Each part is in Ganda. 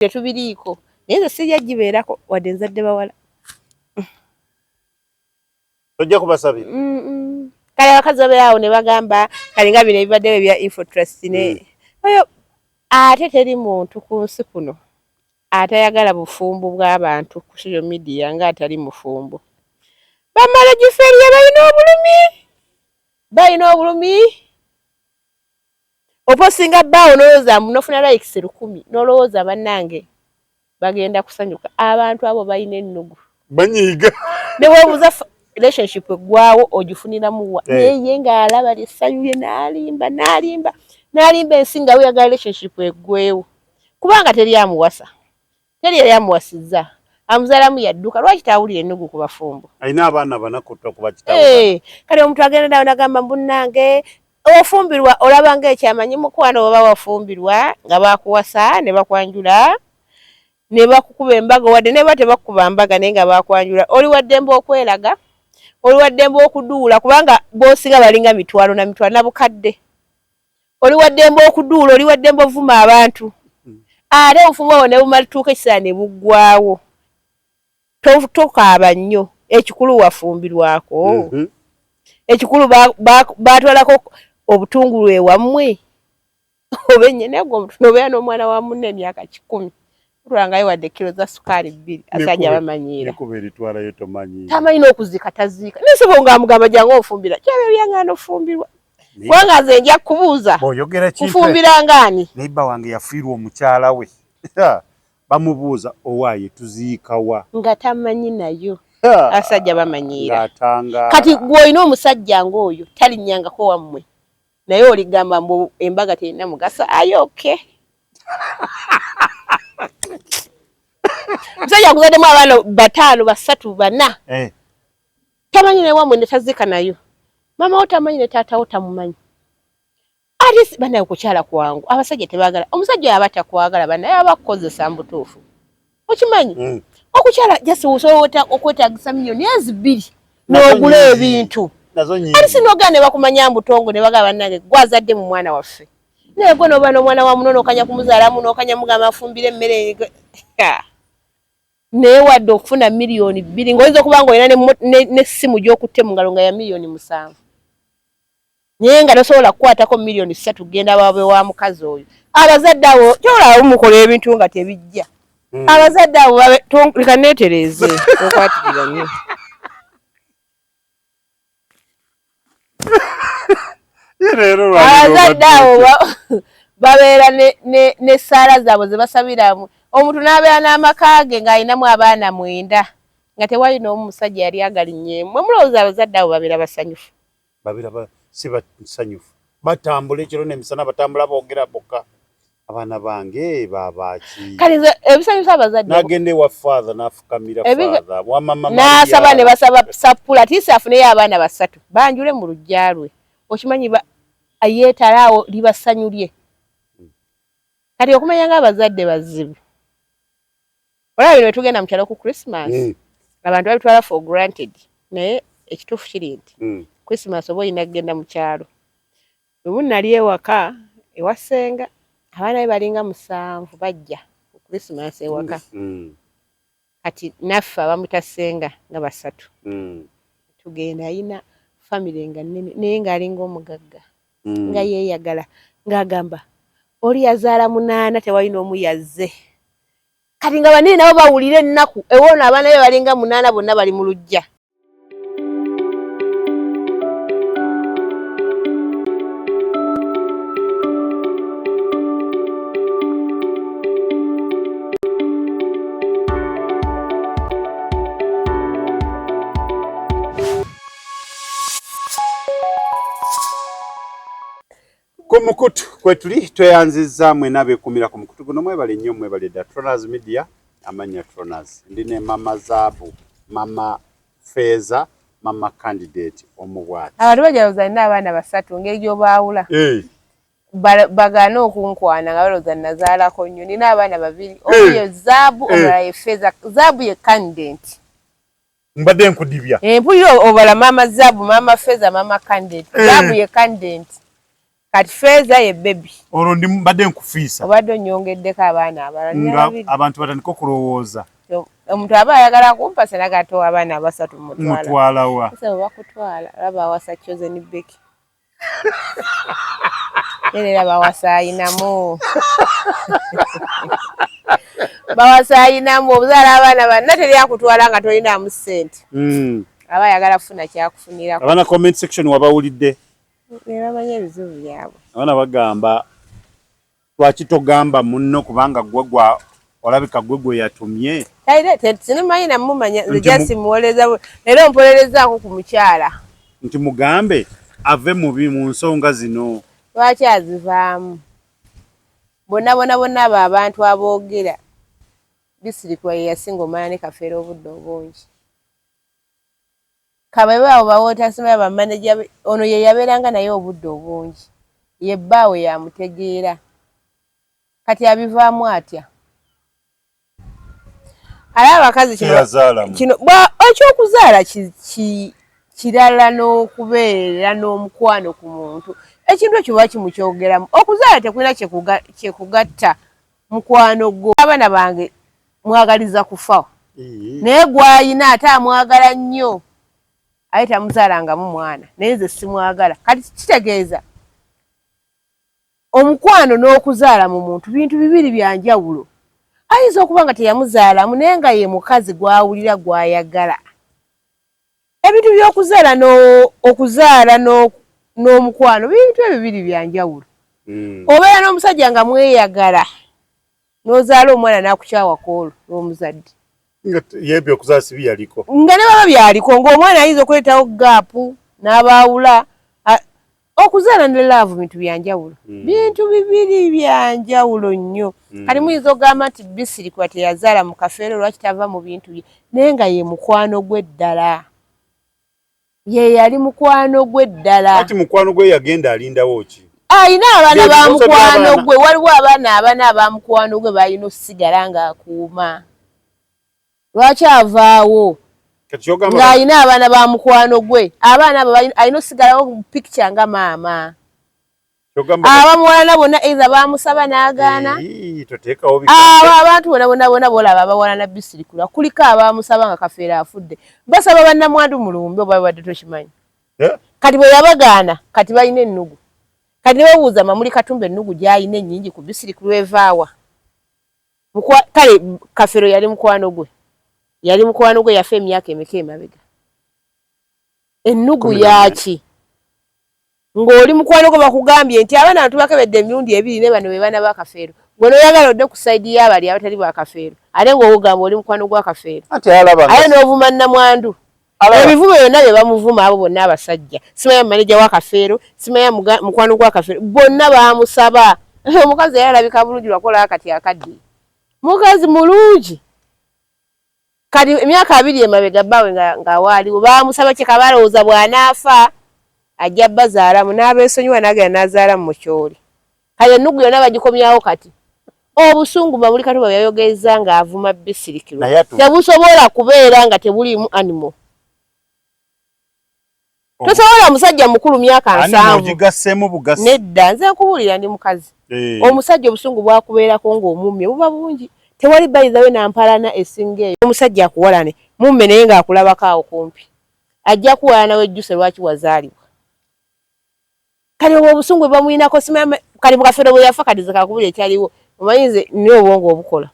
Tetubiriiko naye nze sijja gibeerako wadde nzadde bawala. Tojja kubasabira? Kale abakazi babeerawo ne bagamba kale nga bino ebibaddewo ebya Infotrust ne oyo ate teri muntu ku nsi kuno atayagala bufumbo bw'abantu ku social media nga atali mufumbo. Bamala giferiya balina obulumi oposinga bbaawo n'olowooza nofuna likes 1000 n'olowooza bannange bagenda kusanyuka. Abantu abo balina ennugu banyiiga ne bwobuuza relationship eggwawo ogifuniramu wa naye ng'alaba lyesanyuye n'alimba ensi nga weyagala relationship eggwewo kubanga teri amuwasa teri yali amuwasizza amuzaalamu yadduka lwaki taawulira ennugu ku bafumbo alina abaana banakutta kuba kitaawe kale omuntu agenda nawe nagamba munnange ofumbirwa olaba ng'ekyamanyi mukwano oba wafumbirwa nga bakuwasa ne bakwanjula ne bakukuba embaga wadde ne tebakukuba mbaga naye nga bakwanjula oli waddembe okweraga oli waddembe okuduula kubanga boosinga balinga mitwalo na bukadde oli waddembe okuduula oli waddembe ovuma abantu ate obufumbo obwo ne bumala tuuka ekiseera ne buggwawo tokaaba nnyo ekikulu wafumbirwako ekikulu baatwalako obutungulu ewammwe oba ennyene gwo obeera n'omwana wa munne emyaka 10 tulangayo wadde kilo za sukaali 2 asajja bamanyiira tamanyi n'okuzika taziika nesobo ng'amugamba jangu ofumbira kyaba ebyangaana ofumbirwa kubanga nze nja kubuuza kufumbira ngaani neiba wange yafiirwa omukyala we bamubuuza owaaye tuziika wa nga tamanyi nayo asajja bamanyiira kati gw'olina omusajja ng'oyo talinnyangako wammwe naye oligamba mbu embaga terina mugaso ayoke musajja akuzaddemu abaana 5 3 4 tamanyi ne wammwe ne tazika nayo mama wo tamanyi ne taata wo tamumanyi ate banaye okukyala kwangu abasajja tebaagala omusajja yaba takwagala banaye aba kukozesa mbutuufu okimanyi okukyala jasi osobola okwetaagisa miliyoni 2 n'ogula ebintu ate sinogana ne bakumanya mbutongo ne bagaba bannange gwazadde mu mwana waffe naye gwe n'oba n'omwana wa muno n'okanya kumuzaalamu n'okanya mugamba afumbire emmere naye wadde okufuna miliyoni 2 ng'oyinza okuba ng'olina n'essimu gy'okutte mu ngalo nga ya miliyoni 7 naye nga tosobola kukwatako miliyoni 3 genda babe wa mukazi oyo abazadde abo kyolaba mukola ebintu nga tebijja abazadde abo leka neetereze okwatirira nnyo abazadde abo babeera n'essaala zaabwe ze basabiramu omuntu n'abeera n'amaka ge ng'alinamu abaana 9 nga tewali n'omu musajja yali agalinnyeemu mulowooza abazadde abo babeera basanyufu si basanyufu batambula ekiro n'emisana batambula boogera bokka abaana bange babaki kale ebisanyusa abazadde nagende wa father nafukamira father wa mama n'asaba ne basaba sapula tisi afuneyo abaana 3 banjule mu lujja lwe okimanyi yeetalaawo libasanyulye kati okumanya ng'abazadde bazibu olaba bino tugenda mu kyalo ku Christmas abantu babitwala for granted naye ekituufu kiri nti Christmas oba olina kugenda mu kyalo ubu nali ewaka ewasenga abaana be balinga 7 bajja ku Christmas ewaka kati naffe abamu tasenga nga 3 tugenda ayina family nga nnene naye ng'alinga omugagga nga yeeyagala ng'agamba oli yazaala 8 tewali n'omu yazze kati nga banene nabo bawulira ennaku ewoono abaana be balinga 8 bonna bali mu lujja Kumukutu kwetuli tweyanzizza mwena bekumira ku mukutu guno mwebale nnyo mwebale da Tronaz Media amanya Tronaz ndine mama Zaabu mama Feza mama candidate omubwati abantu bajaloza nina abaana 3 ngeri gy'obaawula bagana okunkwana nga baloza nazaalako nnyo nina abaana 2 oyo Zaabu omulala ye Feza Zaabu ye candidate mbadde nkudibya mpulira obala mama Zaabu mama Feza mama candidate Zaabu ye candidate kati Feza ye baby olwo ndi mbadde nkufiisa obadde onyongeddeko abaana abalala abantu batandika okulowooza omuntu aba ayagala kumpa senagato abaana abasatu mutwala wa bakutwala laba awasa Chosen Becky era bawasayinamu bawasayinamu obuzaala abaana banna teri akutwala nga tolinamu ssente aba ayagala kufuna kyakufunirako abaana comment section wabawulidde bamanya ebizibu byabwe abaana bagamba lwaki togamba munno kubanga gwegwa olabika gwegwe yatumye sinimanyi namumanya nze jasimuwoleza era ompolerezaako ku mukyala nti mugambe ave mubi mu nsonga zino lwaki azivaamu bonna abo abantu aboogera Bisirikwa ye yasinga omwana ne Kafeero obudde obungi kabebe abo bawootasima bamaneja ono ye yabeeranga naye obudde obungi ye bbaawe yamutegeera kati abivaamu atya alaba abakazi kino ekyokuzaala kirala n'okubeera n'omukwano ku muntu ekintu ekyo bwa kimukyogeramu okuzaala tekulina kyekugatta mukwano gwo abaana bange mwagaliza kufa naye gwayina ate amwagala nnyo aye tamuzaalangamu mwana naye nze simwagala kati kitegeeza omukwano n'okuzaala mu muntu bintu bibiri byanjawulo ayinza okuba nga teyamuzaalamu naye nga ye mukazi gwawulira gwayagala ebintu by'okuzaala okuzaala n'omukwano bintu ebibiri byanjawulo obeera n'omusajja nga mweyagala n'ozaala omwana n'akukyawako olwo n'omuzadde yebyo okuzaala si byaliko nga ne baba byaliko ng'omwana ayinza okuleetawo gaapu n'abaawula okuzaala ne laavu bintu byanjawulo bintu bibiri byanjawulo nnyo kati muyinza ogamba nti Bisirikwa teyazaala mu Kafeero lwaki tava mu bintu bye naye nga ye mukwano gwe ddala ye yali mukwano gwe ddala ati mukwano gwe yagenda alindawo ki ayina abaana ba mukwano gwe waliwo abaana abana abamukwano gwe balina osigala ng'akuuma lwaki avaawo ng'ayina abaana ba mukwano gwe abaana abo alina osigalawo mu picture nga maama abamuwalana bonna either bamusaba n'agaana abo abantu bonna bolaba abawalana Bisirikwa kuliko abamusaba nga Kafeero afudde basaba bannamwandu mulumbe oba babadde tokimanyi kati bwe yabagaana kati balina ennugu kati ne babuuza Mamuli Katumba ennugu gy'ayina ennyingi ku Bisirikwa lwevaawa kale Kafeero yali mukwano gwe yafa emyaka emeka emabega ennugu yaki ng'oli mukwano gwe bakugambye nti abaana bantu bakebedde emirundi ebiri ne bano be baana ba Kafeero gwe n'oyagala odde ku sayidi y'abali abatali ba Kafeero ate ng'ogamba oli mukwano gwa Kafeero ate n'ovuma nnamwandu ebivumo byonna bye bamuvuma abo bonna abasajja simanya maneja wa Kafeero simanya mukwano gwa Kafeero bonna bamusaba omukazi yalabika bulungi lwakola kati akaddi mukazi mulungi kati emyaka 2 emabega bbaawe nga waaliwo bamusaba kyekabalowooza bw'anaafa ajja bazaalamu n'abeesonyiwa n'agenda n'azaalamu mu kyoli kale ennugu yonna bagikomyawo kati obusungu Mamuli Katumba byayogeza ng'avuma Bisirikwa tebusobola kubeera nga tebuliimu animal tosobola musajja mukulu myaka 7 nedda nze nkubuulira ndi mukazi omusajja obusungu bwakubeerako ng'omumye buba bungi tewali bayizawe nampalana esinga eyo omusajja akuwalane mumme naye ng'akulabako awo kumpi ajja kuwalana wejjuse lwaki wazaalibwa kale obusungu bamuyinako kali mu Kafeero bwe yafa kati zikakubula ekyaliwo omanyize ni obwongo obukola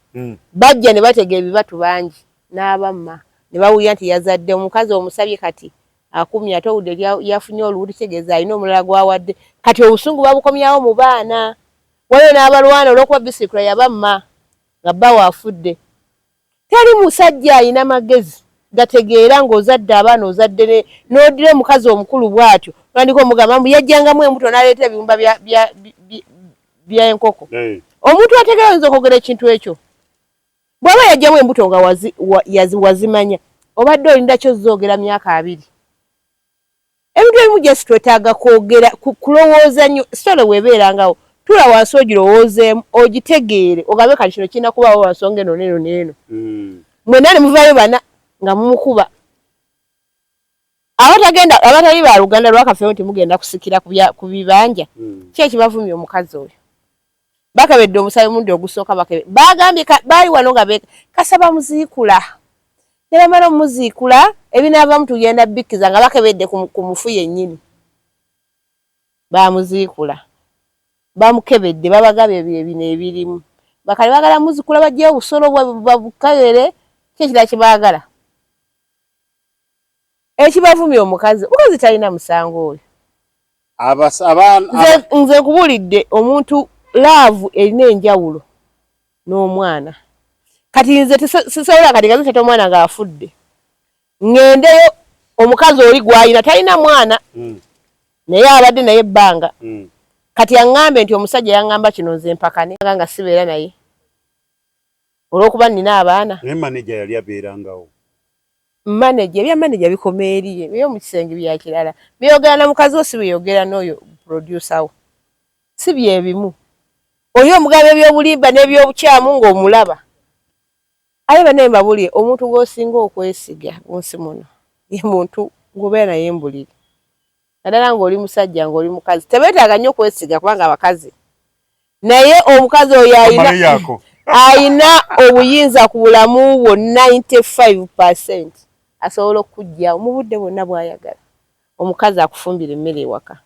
bajja ne bategeera ebibatu bangi n'abamma ne bawulira nti yazadde omukazi omusabye kati akumya ate owudde yafunye oluwuti kitegeeza alina omulala gwawadde kati obusungu babukomyawo mu baana waliwo n'abalwana olw'okuba Bisirikwa yabamma nga bbaawe afudde teri musajja alina magezi gategeera ng'ozadde abaana ozadde n'oddira omukazi omukulu bw'atyo olwandika omugamba mbu yajjangamu embuto n'aleeta ebiyumba bya enkoko omuntu ategeera oyinza okwogera ekintu ekyo bw'aba yajjamu embuto nga wazimanya obadde olinda kyozoogera myaka 2 ebintu ebimu gyesi twetaaga kwogera kulowooza nnyo sitole weebeerangawo tula wansi ogirowoozeemu ogitegeere ogambe kati kino kirina kubaawo wansonga eno n'eno n'eno mwenna ne muvaayo bana nga mumukuba abatagenda abatali ba Luganda lwakafeewo nti mugenda kusikira ku bibanja kye kibavumye omukazi oyo bakabedde omusayi mundi ogusooka bagambye baali wano nga kasaba muziikula ne bamala omuziikula ebinaavamu tugenda bikkiza nga bakebedde ku mufu yennyini bamuziikula bamukebedde babagabye ebino ebirimu bakali bagala muzikula bajjeyo obusolo babukayere kyekira kibaagala ekibavumye omukazi talina musango oyo nze nkubulidde omuntu laavu erina enjawulo n'omwana kati nze sisobola kati gazitata omwana ng'afudde ŋŋendeyo omukazi oli gw'alina talina mwana naye abadde naye ebbanga kati yaŋŋambe nti omusajja yaŋŋamba kino nze mpakane nga sibeera naye olw'okuba nina abaana naye maneja yali abeerangawo maneja ebya maneja bikoma eriye by'omu kisenge bya kirala byogera na mukazi wo si byogera n'oyo producer wo si bye bimu oli omugabo ebyobulimba n'ebyobukyamu ng'omulaba aye bane mbabulye omuntu gw'osinga okwesiga munsi muno ye muntu ng'obeera naye mbulire naddala ng'oli musajja ng'oli mukazi tebeetaaga nnyo okwesiga kubanga abakazi naye omukazi oyo ayina obuyinza ku bulamu bwo 95% asobola okujja mu budde bwonna bw'ayagala omukazi akufumbira emmere ewaka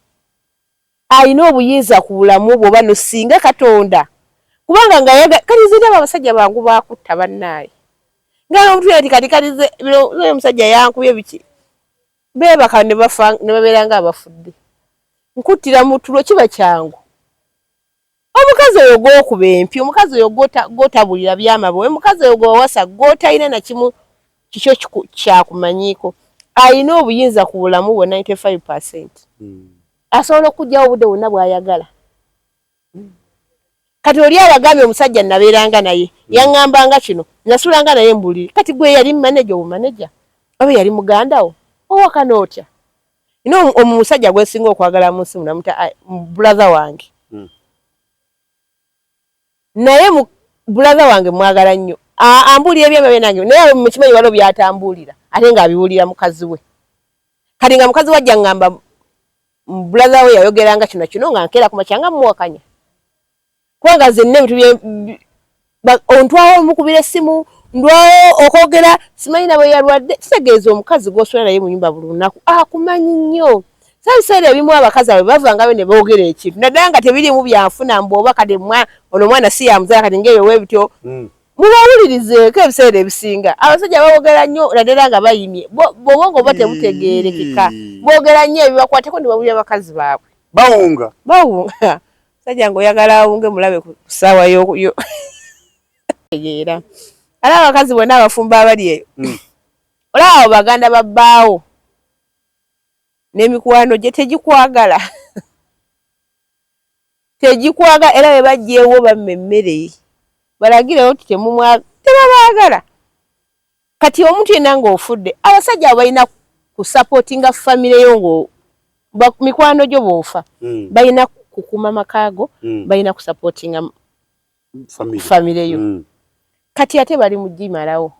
ayina obuyinza ku bulamu bwo bano singa Katonda kubanga nga kati ziraba abasajja bangu bakutta bannaaye nga omuntu yati kati kalize omusajja yankubye biki beebaka ne bafa ne babeera nga abafudde nkuttira mu tulo kiba kyangu omukazi oyo gw'okuba empya omukazi oyo gw'otabulira byamabowe omukazi oyo gw'owasa gw'otalina na kimu kikyo kyakumanyiiko ayina obuyinza ku bulamu bwe 95%. Asobola okujjawo obudde bwonna bw'ayagala. Kati oli abagambye omusajja nabeeranga naye yaŋŋambanga kino nasulanga naye mbuliri kati gwe yali maneja obumaneja oba yali muganda wo owakana otya ino omusajja gwesinga okwagala mu nsi munamuta brother wange naye mu brother wange mwagala nnyo ambulira ebyamabe nange naye mukimanyi waliwo byatambulira ate ng'abiwulira mukazi we kati nga mukazi wajja ngamba brother we yayogeranga kino nga nkeera ku makyanga muwakanya kubanga zenna ebintu ontwawo omukubira essimu ndwawo okwogera simanyi nabwe yalwadde kitegeeza omukazi gw'osula naye mu nnyumba buli lunaku akumanyi nnyo sabiseera ebimu abakazi abwe bavangayo ne boogera ekintu naddala nga tebirimu byanfuna mbwoba kati ono omwana si yamuzala kati ng'ebyo weebityo mubawulirizeeko ebiseera ebisinga abasajja baboogera nnyo naddala nga bayimye bw'obonga oba tebutegeerekeka boogera nnyo ebibakwateko ne bawulira bakazi baabwe bawunga sajja ng'oyagala awunge mulabe ku ssaawa yo era ala abakazi bonna abafumba abali eyo olaba abo baganda babbaawo n'emikwano gye tegikwagala era bwe bajjeewo bamme emmere balagirewo nti tebabaagala kati omuntu yenna ng'ofudde abasajja abo balina kusapootinga famire yo mikwano gyo bw'ofa balina kukuma makaago balina kusapootinga famire yo kati ate bali mugimalawo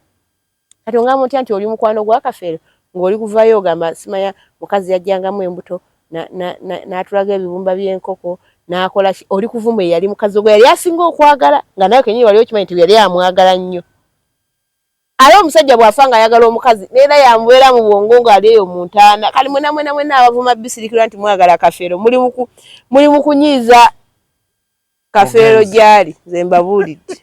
kati ongamba otya nti oli mukwano gwa Kafeero ng'oli kuvayo ogamba simanya mukazi yajjangamu embuto n'atulaga ebibumba by'enkoko n'akola oli kuvuma eyali mukazi ogwo yali asinga okwagala nga nawe kenyini wali okimanyi nti yali amwagala nnyo ale omusajja bw'afa ng'ayagala omukazi neera yamubeera mu bwongo ng'ali eyo mu ntaana kali mwenna abavuma bisirikira nti mwagala Kafeero muli mu kunyiiza Kafeero gy'ali nze mbabuulidde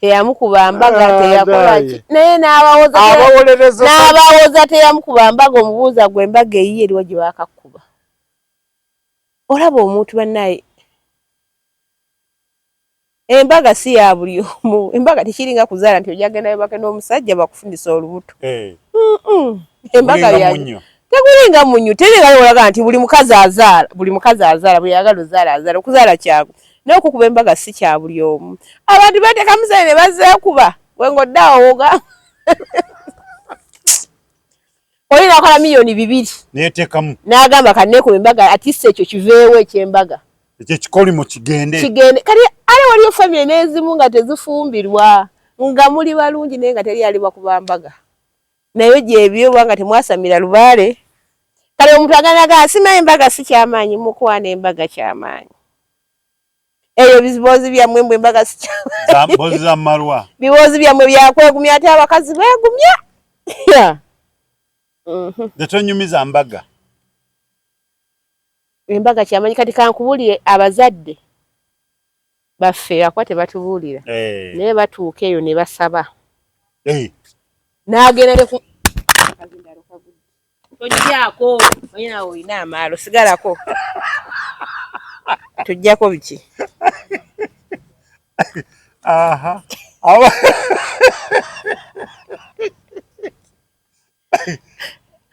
teyamukuba mbaga teyakolaki naye n'abawoza teyamukuba mbaga omubuuza gwe embaga eyiye eriwo gye baakakuba olaba omuntu bannaye embaga si ya buli omu embaga tekiringa kuzaala nti ojagenda bebake n'omusajja bakufundisa olubuto embaga yayo tegulinga munyu teringa olaga nti buli mukazi azaala buli yagala ozaala okuzaala kyago naye okukuba embaga si kya buli omu abantu bateeka musale ne bazeekuba wengoddeawo woga oli nakola miliyoni 2 neeteekamu n'agamba kanneekuba embaga atisse ekyo kiveewo eky'embaga ekyekikolimo kigende kati ale waliyo famire n'ezimu nga tezifumbirwa nga muli balungi naye nga teri ali bakuba mbaga nayo gyebyo bwanga temwasamira lubaale kale omuntu aganaga asima embaga si kyamaanyi mukwana embaga kyamaanyi eyo bibozi byammwe mbwe embaga si kyamaanyi bozi za marwa bibozi byammwe byakwegumya ate abakazi beegumya tetonyumiza mbaga embaga kyamaanyi kati kankubulire abazadde baffe akwa tebatubuulira naye batuuka eyo ne basaba n'agenda ne ku tojjako oyina olina amaalo sigalako tujjako biki aha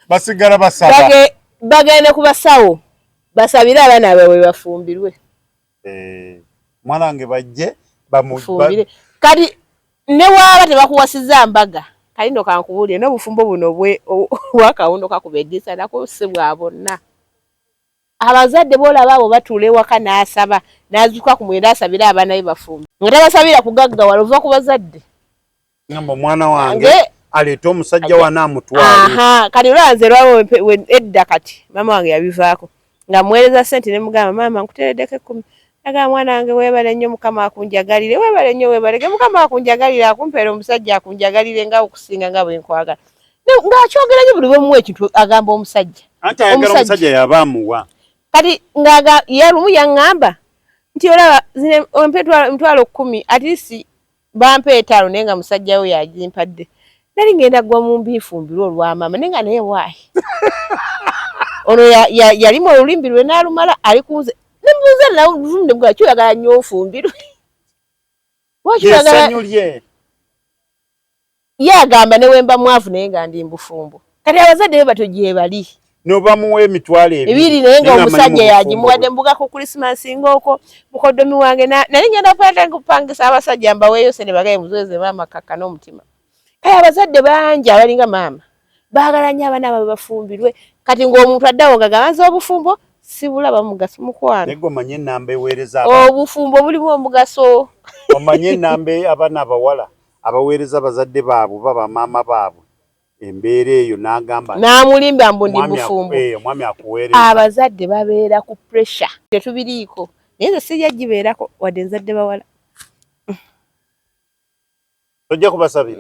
basigala basaba bagende ku basawo basabire abaana baabwe bafumbirwe mwana wange bajje bamufumbire kati ne waaba tebakuwasizza mbaga kalino kankubuulire n'obufumbo buno bwakawundo kakuba eddisa nako si bwa bonna abazadde boolaba abo batuula ewaka n'asaba n'azuuka ku mwenda asabire abaana be bafumbi nga tabasabira kugaggawala ova ku bazadde ngamba omwana wange aleeta omusajja wanaamutwale kati olwanze lwabo edda kati maama wange yabivaako nga muweereza ssente ne mugamba maama nkuteereddeko 10 agamba mwana wange weebale nnyo mukama akunjagalire weebale nnyo weebalege mukama akunjagalire akumpeera omusajja akunjagalire nga okusinga nga bwe nkwagala ng'akyogera nnyo buli bwemuwa ekintu agamba omusajja anti ayagala omusajja yaba amuwa kati ye lumu yaŋŋamba nti olaba ompe 10,000 at least bampe 5 naye nga musajja we yagimpadde nali ngenda gwa mu mbifumbirwe olw'amaama naye nga naye waayi ono yalimu olulimbi lwe n'alumala ali kunze nembuuza nawulunde mugala kyoyagala nnyo ofumbirwe ye agamba ne wemba mwavu naye nga ndi mbufumbo kati abazadde be bato gye bali n'obamuwa emitwalo ebiri naye nga omusajja yagimuwadde mbuga ku Krismasi ng'oko mukoddomi wange nali ngenda kupangisa abasajja mbaweeyo se ne bagaye muzoeze maama kakka n'omutima kale abazadde bangi abalinga maama baagala nnyo abaana baabwe bafumbirwe kati ng'omuntu addawo nga gabanza obufumbo sibulaba mugaso mukwano nego manye namba eweereza obufumbo bulimu omugaso omanye namba abaana abawala abaweereza bazadde baabwe baba maama baabwe embeera eyo n'agamba n'amulimba mbu ndi bufumbo omwami akuweereza abazadde babeera ku pressure tetubiriiko naye nze sijja gibeerako wadde nzadde bawala tojja kubasabira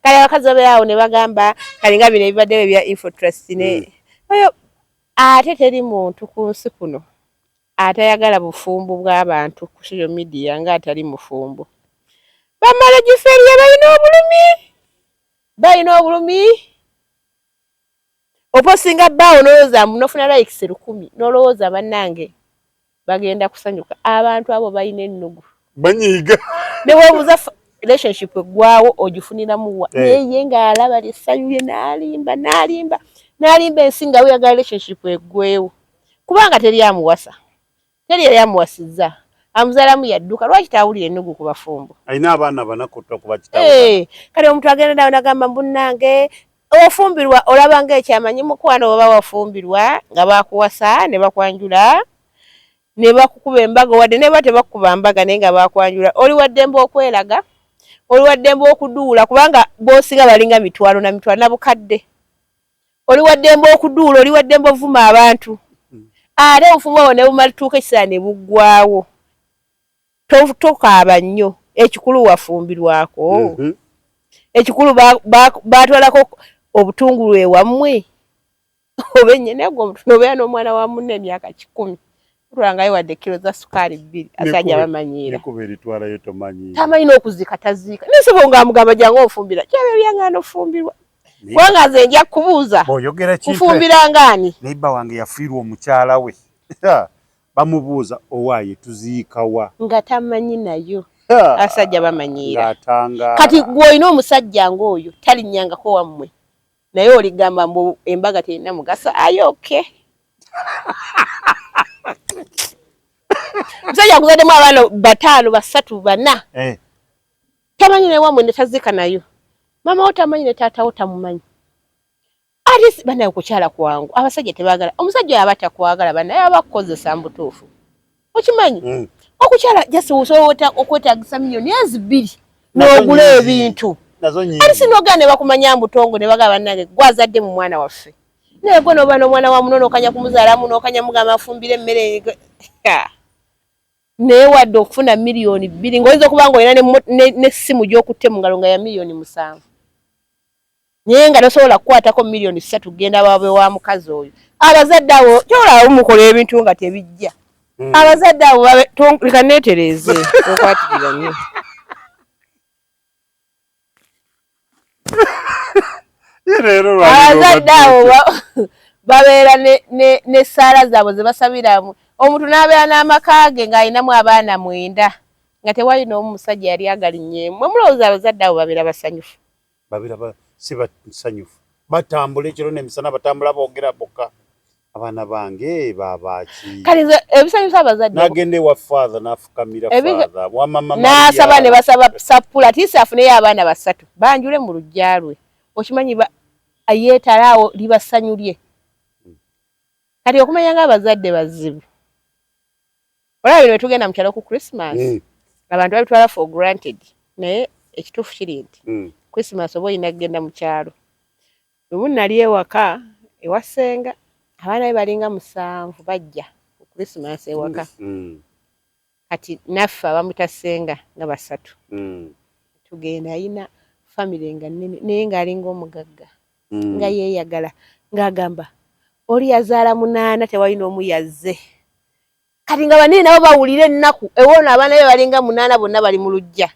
kale abakazi babeerawo ne bagamba kale nga bino ebibaddewo ebya infotrust ne oyo ate teri muntu ku nsi kuno atayagala bufumbo bw'abantu ku social media nga atali mufumbo bamala giferiya balina obulumi oposinga bbaawo n'olowooza nofuna likes 1000 n'olowooza bannange bagenda kusanyuka abantu abo balina ennugu banyiiga ne weebuuza relationship eggwawo ogifuniramu wa naye ng'alaba lyesanyuye n'alimba ensinga we yagala relationship eggwewo kubanga teri amuwasa teri yali amuwasizza amuzaalamu yadduka lwaki taawulira ennugu ku bafumbo alina abaana banakutta kuba kitaawe kale omuntu agenda nawe nagamba munnange ofumbirwa olaba ng'ekyamanyi mukwano oba wafumbirwa nga bakuwasa ne bakwanjula ne bakukuba embaga wadde ne ba tebakukuba mbaga naye nga bakwanjula oli waddembe okweraga oli waddembe okuduula kubanga boosinga balinga mitwalo na bukadde oli waddembe okuduula oli waddembe ovuma abantu ate obufumbo obwo ne bumalituuka ekiseera ne buggwawo tokaaba nnyo ekikulu wafumbirwako ekikulu batwalako obutungulu ewammwe oba ennyene gwo omuntu n'obeera n'omwana wa munne emyaka 10 tulangayo wadde kilo za sukaali 2 asajja bamanyiira tamanyi n'okuzika taziika nesobo ng'amugamba jangu ofumbira kyabyo byangana ofumbirwa kubanga nze nja kubuuza kufumbira ngaani neiba wange yafiirwa omukyala we bamubuuza owaaye tuziikawa nga tamanyi nayo asajja bamanyiira kati gw'olina omusajja ng'oyo talinnyangako wammwe naye oligamba mbu embaga terina mugaso ayoke musajja akuzaddemu abaana 5 3 4 tamanyi naye wammwe ne tazika nayo mama wo tamanyi ne taata wo tamumanyi ate banaye okukyala kwangu abasajja tebaagala omusajja yaba takwagala banaye abakukozesa mbutuufu okukyala jasi osobola okwetaagisa miliyoni 2 n'ogula ebintu nazo nyingi ali sinogane bakumanya mbutongo ne bagaba nange gwazadde mu mwana waffe naye gwe noba n'omwana wa munono okanya kumuzaalamu n'okanya mugamba afumbire emmere naye wadde okufuna miliyoni 2 ng'oyinza okuba ng'olina n'essimu gy'okutte mu ngalo nga ya miliyoni 7 naye nga tosobola kukwatako miliyoni 3 genda babe wa mukazi oyo abazadde abo kyolaba mukola ebintu nga tebijja abazadde abo leka neetereeze okwatikira nnyo abazadde abo babeera n'essaala zaabwe ze basabiramu omuntu n'abeera n'amaka ge ng'alinamu abaana 9 nga tewali n'omu musajja yali agalinyeemu mwe mulowooza abazadde abo babeera basanyufu si basanyufu batambula ekiro n'emisana batambula boogera bokka abaana bange babaki kale ebisanyusa abazadde nagende wa father nafukamira father wa mama n'asaba ne basaba sapula tisi afuneyo abaana 3 banjule mu lujja lwe okimanyi yeetalaawo libasanyulye kati okumanya ng'abazadde bazibu olaba bino tugenda mu kyalo ku Christmas abantu babitwala for granted naye ekituufu kiri nti Christmas oba olina kugenda mu kyalo ubu nali ewaka ewasenga abaana be balinga 7 bajja ku Christmas ewaka kati naffe abamu tasenga nga 3 tugenda ayina family nga nnene naye ng'alinga omugagga nga yeeyagala ng'agamba oli yazaala 8 tewali n'omu yazze kati nga banene nabo bawulira ennaku ewoono abaana be balinga 8 bonna bali mu lujja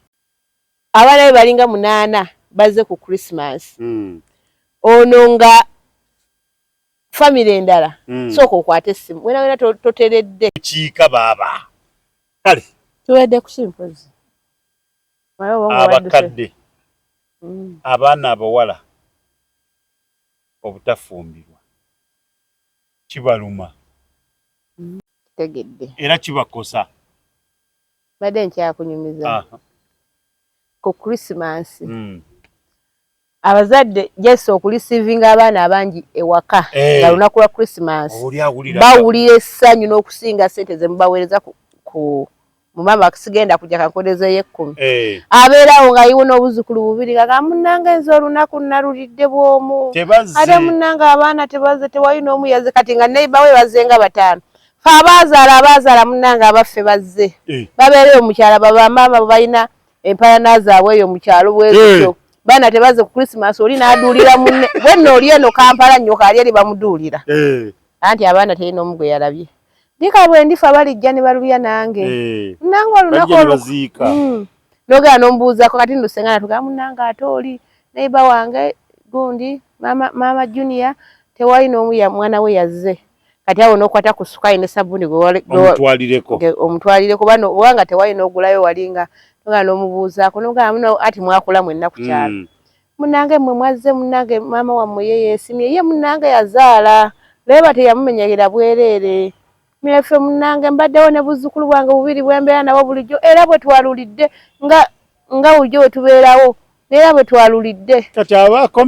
abaana be balinga 8 bazze ku Christmas ono nga family endala sooka okwata essimu wena wena toteredde kiika baaba kale tuwedde ku kimpozi abakadde abaana abawala obutafumbirwa kibaluma tegedde era kibakosa badde nkyakunyumiza ku Christmas abazadde jesse okulisivinga abaana abangi ewaka nga lunaku lwa Christmas bawulira essanyu n'okusinga ssente ze mubaweereza ku mumama akisigenda kujja kankodezeeyo 10 abeerawo ng'ayiwo n'obuzukulu 2 nga munnanga enza olunaku nalulidde bw'omu ate munnanga abaana tebazze tewali n'omu yazze kati nga neiba we bazze nga 5 fe abazaala munnanga abaffe bazze babeereyo mu kyalo babamaama balina empalana zaabwe eyo mu kyalo bwezityo baana tebazze ku Christmas oli n'aduulira munne bwenno oli eno Kampala nnyo kaali eri bamuduulira anti abaana terina omu gwe yalabye ndika bwe ndifa balijja ne balubya nange nange olunaku nogera n'omubuuzako kati ndusenga natugaa munnanga ate oli neiba wange gundi mama Junior tewali n'omu ya mwana we yazze kati awo n'okwata ku sukali ne sabuni omutwalireko bano obanga tewali n'ogulayo walinga nogera n'omubuuzaako nogera muno ati mwakula mwenna ku kyalo munnange mmwe mwazze munnange maama wammwe ye yeesimye ye munnange yazaala leba teyamumenyekera bwereere mmefe munnange mbaddewo ne buzzukulu bwange 2 bwembeera nabo bulijjo era bwe twalulidde nga bulijjo bwe tubeerawo neera bwe twalulidde kati abaako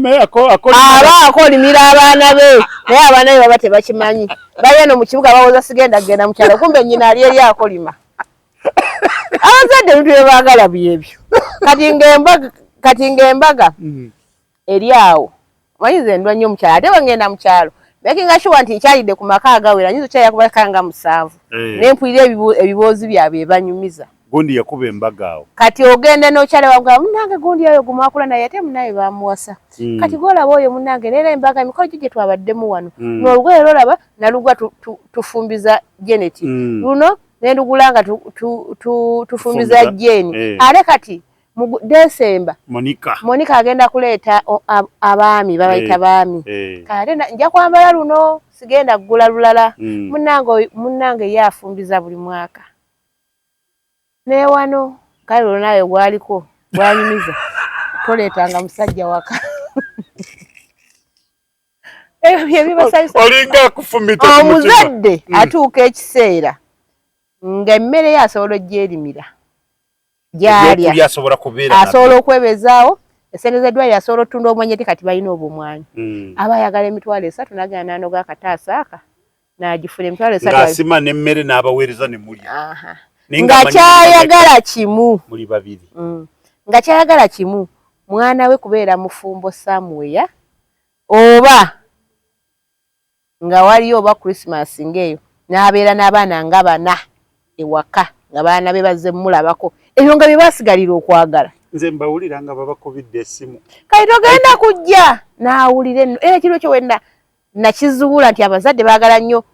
olimira abaana be naye abaana be baba tebakimanyi bali eno mu kibuga bawoza sigenda kugenda mu kyalo kumbe nnyina ali eri akolima abazadde ebintu bye baagala byebyo kati ng'embaga eri awo manyiza endwa nnyo mu kyalo ate bwe ngenda mu kyalo makinga sure nti nkyalidde ku maka agawera nyizo kyayakubakanga 7 nempulira ebiboozi byabwe ebanyumiza gundi yakuba embaga awo kati ogende n'okyale wagamba munnange gundi oyo gumwakula naye ate munnaye bamuwasa kati gwolaba oyo munnange leero embaga emikolo gye twabaddemu wano n'olugoye lwolaba nalugwa tufumbiza Janet luno nendugulanga tufumbiza Jane ate kati mu December Monica agenda kuleeta abaami babayita baami kale nja kwambala luno sigenda kugula lulala munnange ye afumbiza buli mwaka ne wano kale naye gwaliko gwanyumiza toleetanga musajja waka olinga akufumita omuzadde atuuka ekiseera ng'emmere ye asobola ogyerimira gyalya asobola okwebezaawo esente z'eddwaliro asobola otunda omwanyete kati balina obumwanyi aba ayagala emitwalo 3 nagenda n'anoga akataasa aka n'agifuna emitwalo 3 ng'asima n'emmere n'abaweereza ne mulya nga kyayagala kimu muli babiri nga kyayagala kimu mwana we kubeera mufumbo somewhere oba nga waliyo oba Christmas ngeyo n'abeera n'abaana nga bana ewaka nga baana be bazze mulabako ebyo nga bye basigalira okwagala. Nze mbawulira nga babakubidde essimu kati togenda kujja n'awulira enno era kiro kyo wenna nakizuula nti abazadde baagala nnyo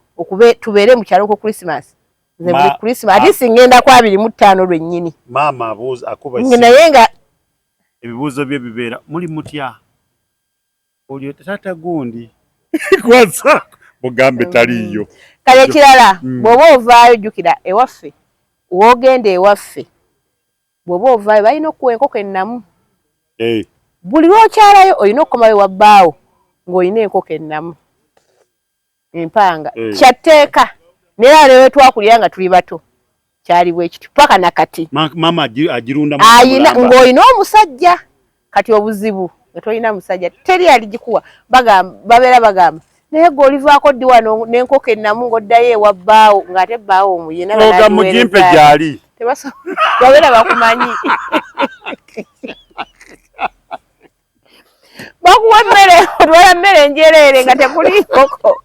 tubeere mu kyalo ku Christmas. Nze buli Christmas ate singenda ku 25 lwennyini maama abuuza akuba naye nga ebibuuzo bye bibeera muli mutya olyo taata gundi kwanza mugambe taliyo kale kirala bw'oba ovaayo jjukira ewaffe w'ogenda ewaffe bw'oba ovaayo balina okuwa enkoko ennamu buli lw'okyalayo olina okukomayo wa bbaawo ng'olina enkoko ennamu empanga kyatteeka neera leero twakulira nga tuli bato kyali bwe kiti paka nakati maama agirunda ayina ng'olina omusajja kati obuzibu nga tolina musajja teri aligikuwa babeera bagamba naye gwe olivaako ddi wano n'enkoko ennamu ng'oddayo ewa bbaawo ng'ate bbaawo omuyina mugimpe gyali babeera bakumanyi bakuwa emmere otwala mmere njereere nga tekuli nkoko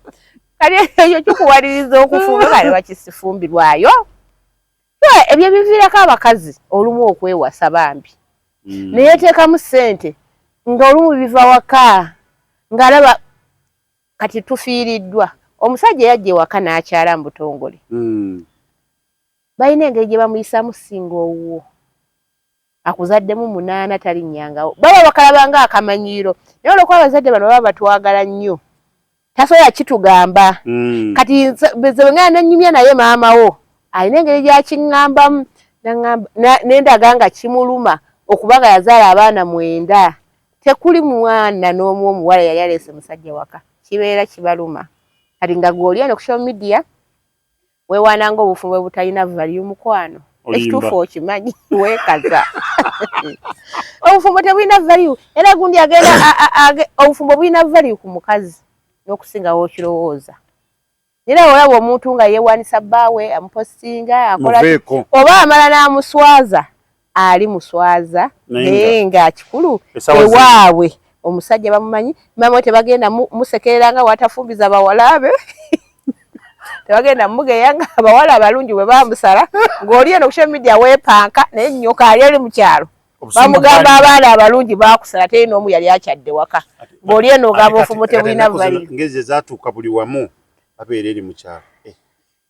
kali ekyo kikuwaliriza okufumba kale bakisifumbirwayo ebyo biviirako abakazi olumu okwewasa bambi naye teekamu ssente ng'olumu biva waka ng'alaba kati tufiiriddwa omusajja yajja ewaka n'akyala mu butongole balina engeri gye bamuyisamu singa owuwo akuzaddemu 8 talinnyangawo baba bakalaba nga akamanyiiro naye olwokuba abazadde bano baba batwagala nnyo tasobola kitugamba kati bwengana nenyumya naye maama wo alina engeri gyakiŋŋambamu nendaga nga kimuluma okubanga yazaala abaana 9 tekuli mwana n'omu omuwala yali aleese musajja waka kibeera kibaluma kati nga gw'olya ku social media weewaananga obufumbo butalina value mukwano ekituufu okimanyi weekaza obufumbo tebulina value era gundi agenda obufumbo bulina value ku mukazi n'okusingawo okirowooza era olaba omuntu nga yeewaanisa bbaawe amupostinga akola oba amala n'amuswaza ali muswaza naye nga kikulu ewaabwe omusajja bamumanyi maama tebagenda musekerera nga watafumbiza bawala be tebagenda mugeya nga abawala abalungi bwe bamusala ng'oli eno ku social media weepanka naye nnyoka ali eri mu kyalo bamugamba abaana abalungi bakusala teri n'omu yali akyadde waka ng'oli eno ogamba ofumo tebulina value ngezi zaatuuka buli wamu abeera eri mu kyalo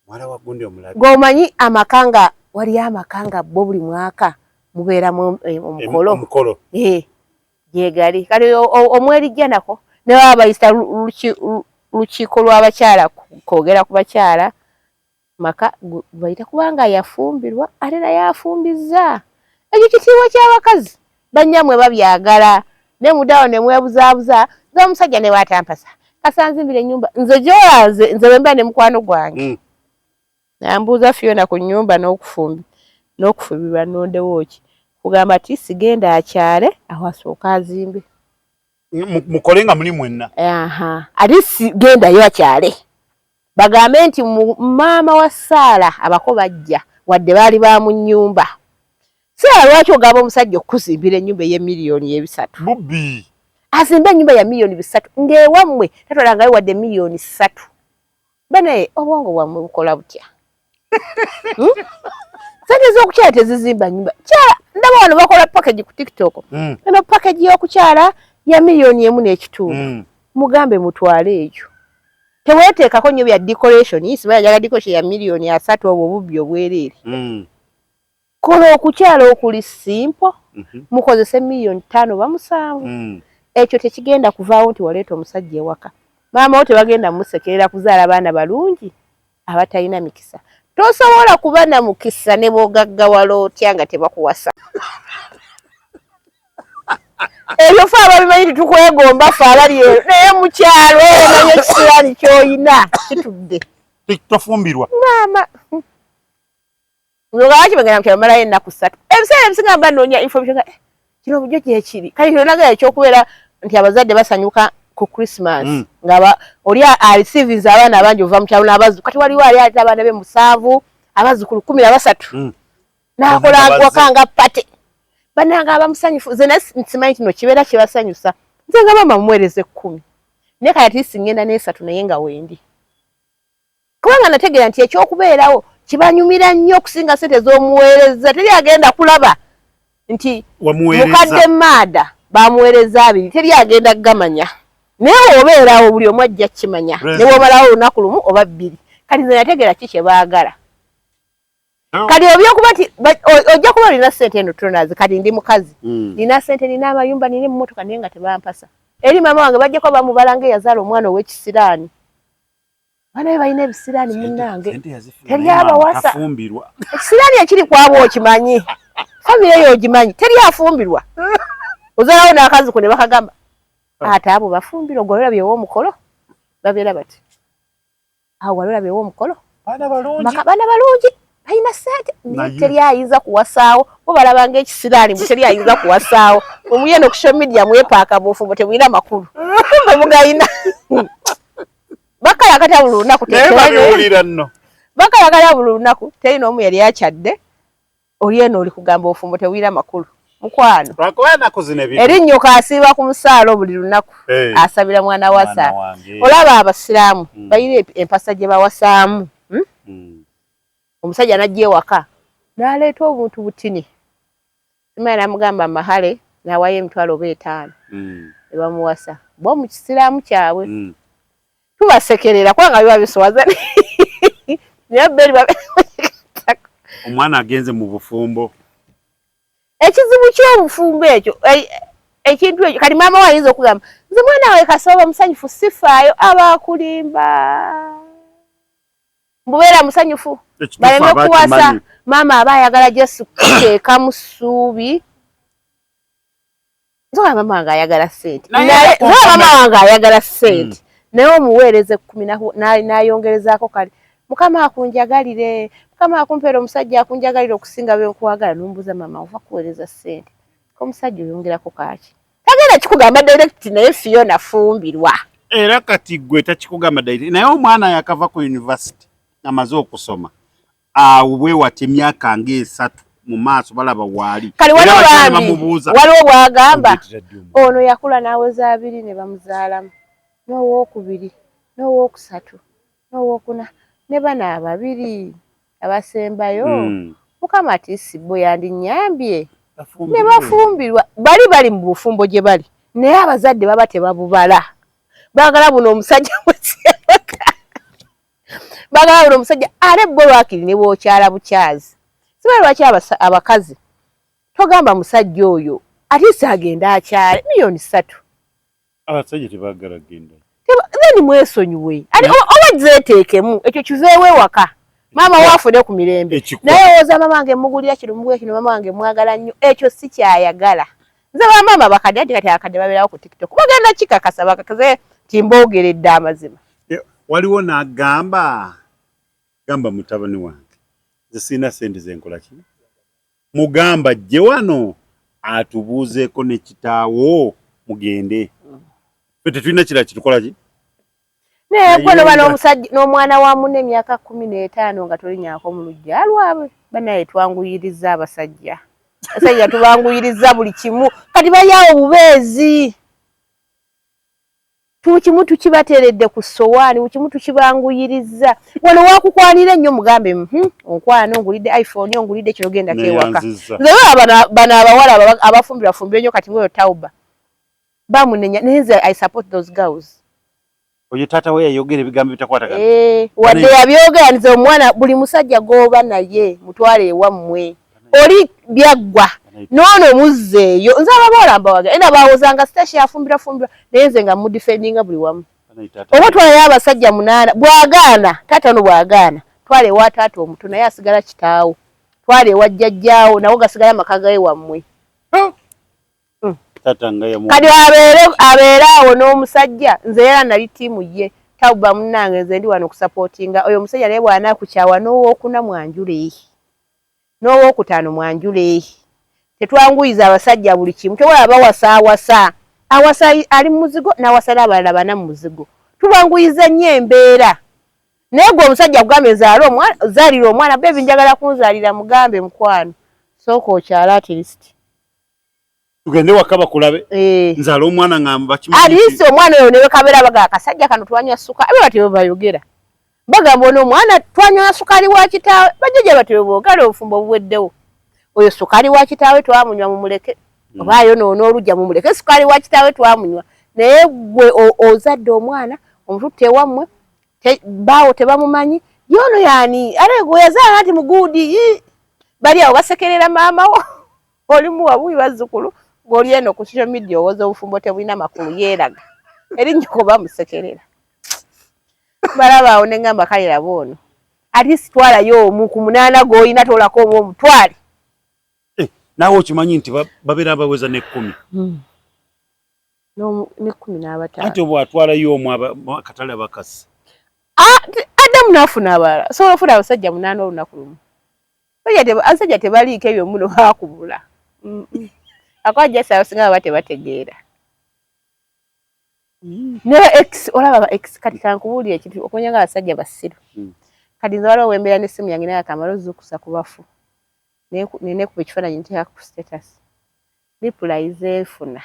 mwala wa gundi omulabi ng'omanyi amakanga waliyo amakanga bo buli mwaka mubeeramu omukolo gyegali kale omwerijja nako ne baba bayisa lukiiko lw'abakyala kwogera ku bakyala maka bayita kubanga yafumbirwa ate naye afumbiza ekyo kitiibwa ky'abakazi bannyamwe babyagala ne mudawo ne mwebuzaabuza ng'omusajja ne bwatampasa kasanzimbira ennyumba nze gyolaze nze bwe mba ne mukwano gwange nambuuza Fiona ku nnyumba n'okufubirwa nondewo ki kugamba ti sigenda akyale awasooka azimbe mukole nga muli mwenna ate sigendayo akyale bagambe nti maama wa Saala abako bajja wadde baali ba mu nnyumba Saala lwaki ogamba omusajja okuzimbira ennyumba ey'M3 bubbi azimba ennyumba ya $3 ng'ewammwe tatwalangayo wadde $3 banaye obwongo bwammwe bukola butya sente z'okukyala tezizimba nnyumba kyala ndaba wano bakola package ku TikTok eno package y'okukyala ya $1.2 mugambe mutwale ekyo teweeteekako nnyo bya decoration siba yagala decoration ya $3 obwo obubbi obwereere kola okukyala okuli simple mukozese $5 ba 7 ekyo tekigenda kuvaawo nti waleeta omusajja ewaka maama wo tebagenda musekerera kuzaala baana balungi abatalina mikisa tosobola kuba na mukisa ne bwogaggawala otya nga tebakuwasa ebyo fe ababimanyi tukwegomba fe abali naye mukyalo omanye ekisiraani ky'oyina kitudde tofumbirwa maama lwaki bagenda mukyalo malayo ennaku 3 ebiseera ebisinga mba noonya information kino bujjo gyekiri kale kino nagala ekyokubeera nti abazadde basanyuka ku Christmas nga oli areceivinze abaana abangi ova mu kyalo n'abazzukulu kati waliwo ali aleta abaana be 7 abazzukulu 13 n'akola waka nga pate bananga abamusanyufu nze nsimanyi kino kibeera kibasanyusa nze nga mama mumuweereze 10 naye kati singenda n'esatu naye nga wendi kubanga nategeera nti ekyokubeerawo kibanyumira nnyo okusinga ssente z'omuweereza teri agenda kulaba nti mukadde maada bamuweereza 2 teri agenda kugamanya naye obeerawo buli omu ajja kimanya ne bw'omalawo olunaku lumu oba 2 kati nze nategeera ki kye baagala kati obyokuba nti ojja kuba olina ssente eno Tronas kati ndi mukazi nina ssente nina amayumba nina emmotoka naye nga tebampasa eri mama wange bajjako bamubala ng'eyazaala omwana ow'ekisiraani bana be balina ebisiraani munnange teri abawasa ekisiraani ekiri kwabo okimanyi famire eyo ogimanyi teri afumbirwa ozaalawo n'akazi ku ne bakagamba ate abo bafumbirwa gwe olabye ew'omukolo babeera bati awo walolabye ew'omukolo baana balungi balina ssente teri ayinza kuwasaawo bo balabanga ekisiraani bwe teri ayinza kuwasaawo omuyeno ku social media mwepaaka bufumbo temulina makulu mbe mugayina bakayagala buli lunaku bakayagala buli lunaku teri n'omu yali akyadde oli eno oli kugamba ofumbo tewira makulu mukwano erinnyuka asiiba ku musaalo buli lunaku asabira mwana wasa olaba abasiraamu bayina empasa gye bawasaamu omusajja n'ajja ewaka n'aleeta obuntu butini simanyi namugamba mahale n'awayo emitwalo oba 5 ne bamuwasa bo mu kisiraamu kyabwe tubasekerera kubanga biba bisowaza naye beri omwana agenze mu bufumbo ekizibu ky'obufumbo ekyo ekintu ekyo kati maama wayinza okugamba nze mwana wawe kasooba musanyufu sifaayo abakulimba mbubeera musanyufu baleme kuwasa maama aba ayagala Yesu kuteeka mu ssuubi nzoga maama wange ayagala ssente maama wange ayagala ssente naye omuweereze 10 n'ayongerezaako kale mukama akunjagalire mukama akumpeera omusajja akunjagalire okusinga byenkwagala n'ombuuza maama ova kuweereza ssente omusajja oyongerako kaaki tagenda kikugamba direct naye Fiona fumbirwa era kati gwe takikugamba direct naye omwana yakava ku university amaze okusoma awe wati emyaka nga3 mu maaso balaba waali kali waliwo bwagamba ono yakula n'aweza 2 ne bamuzaalamu n'owookubiri n'owookusatu n'owookuna ne bana 2 abasembayo mukama ati sibbo yandinyambye ne bafumbirwa bali mu bufumbo gye bali naye abazadde baba tebabubala baagala buno omusajja baagala buno omusajja ale bbo lwakiri ne bwokyala bukyazi simanyi lwaki abakazi togamba musajja oyo ate agenda akyale miliyoni 3 abasajja tebaagala genda then mwesonyiwe oba zeeteekemu ekyo kiveewo ewaka maama waafune ku mirembe naye owoza mama wange mugulira kino mugulira kino mama wange mwagala nnyo ekyo si kyayagala nze bamaama bakadde ati kati akadde babeerawo ku TikTok bagenda kikakasa bakakaze timboogeredde amazima waliwo n'agamba gamba mutabani wange nze sirina ssente zenkola ki mugamba jje wano atubuuzeeko ne kitaawo mugende tetulina kira kitukola ki naye gwe noba n'omusajja n'omwana wa munne emyaka 15 nga tolinyaako mu luggya lwabwe banaye twanguyiriza abasajja tubanguyiriza buli kimu kati balyawo bubeezi tukimu tukibateeredde ku sowaani bukimu tukibanguyiriza wano wakukwanira ennyo mugambe onkwana ongulidde iPhone ongulidde kino genda kewaka nze bano abawala abafumbirafumbira ennyo kati mweyo tauba bamunenya neze I support those girls oyo tata we yayogera ebigambo bitakwatagana wadde yabyogera nze omwana buli musajja goba naye mutwale ewammwe oli byaggwa noono muzzeeyo nze ababawala mbawaga era bawozanga sitashi afumbira naye nze nga mudifendinga buli wamu oba twalayo abasajja 8 bwagaana tata no bwagaana twale ewa taata omuto naye asigala kitaawo twale ewa jjajjaawo nawo gasigala amaka gawe wammwe kati abeere awo n'omusajja nze era nali ttiimu ye tauba munnange nze ndi wano okusapootinga oyo omusajja naye bw'anaakukyawa n'owookuna mwanjule n'owookutaano mwanjule tetwanguyiza abasajja buli kimu tewala bawasa awasa ali mu muzigo n'awasa n'abalala bana mu muzigo tubanguyiza nnyo embeera naye gwe omusajja kugambe zaalira omwana bebi njagala kunzaalira mugambe mukwano sooka okyala at least tugende wakaba kulabe nzala omwana ngamba kimu alisi omwana oyo newe kabera baga akasajja kano twanywa suka abe bati bayogera bagamba ono omwana twanywa sukali wa kitaawe bajja bati boogala obufumbo buweddewo oyo sukali wa kitaawe twamunywa mu muleke obaayo n'olujja mu muleke sukali wa kitaawe twamunywa naye gwe ozadde omwana omututte wammwe baawo tebamumanyi yono yani ale gwe yazaala nti mugudi bali awo basekerera maama wo olimu wabuyi bazzukulu ng'oli eno ku social media owoza obufumbo tebulina makulu yeeraga erinnya kuba musekerera balaba awo ne ngamba kale laba ono ati sitwalayo omu ku munaana g'olina toolako omu omutwale naawe okimanyi nti babeera baweza n'ekkumi n'ekkumi n'abataano anti obw atwalayo omu akatale abakasi addamu n'afuna abalala sobola ofuna abasajja munaana olunaku lumu abasajja tebaliiko ebyo muno baakubula akwajjasa abasinga baba tebategeera ne x olaba ba x kati kankubuulira ekintu okumanya nga abasajja basiru kati nze waliwo wembeera n'essimu yange naye akamala ozuukusa ku bafu nenekuba ekifaananyi nteeka ku status ripulayize efuna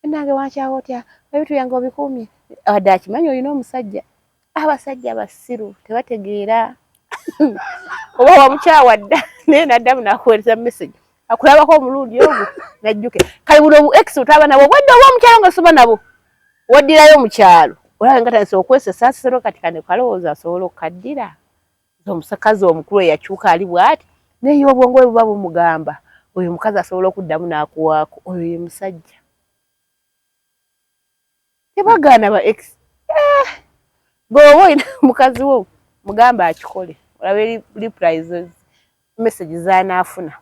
nange wankyawo otya ebitu yange obikuumye wadde akimanyi olina omusajja abasajja basiru tebategeera oba wamukyawadda naye naddamu nakuweereza message akulabako omulundi ogwo najjuke kale buno obu x otaba nabo obwadde oba omukyalo nga soba nabo waddirayo omukyalo olaba nga tanisa okwesesa sero kati kane kalowooza asobola okukaddira omusakazi omukulu eyakyuka ali bw'ati naye obwongo bwe buba bumugamba oyo omukazi asobola okuddamu n'akuwaako oyo ye musajja tebagaana ba x bw'oba olina mukazi wo mugamba akikole olabe replies message z'anaafuna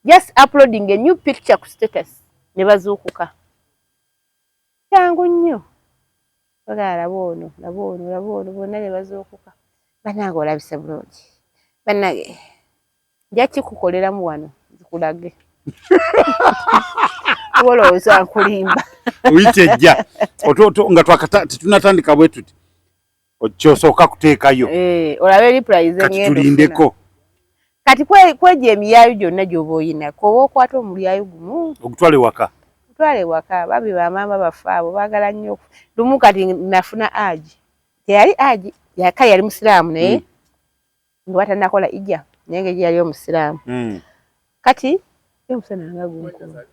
just uploading a new picture ku status ne bazuukuka kyangu nnyo bagala labo ono bonna ne bazuukuka bannange olabise bulungi bannange nja kikukoleramu wano zikulage olowooza nkulimba oyitejja nga tetunatandika bwe tuti okyosooka kuteekayo olabe replies kati tulindeko kati kweja emiyaayo gyonna gy'oba oyinako oba okwata omulyayo gumu ogutwale waka babi bamaama baffe abo baagala nnyo lumu kati nafuna aji teyali aji yaka yali musiraamu naye nga batanakola ijja naye nga yali omusiraamu kati omusana nga gunkuba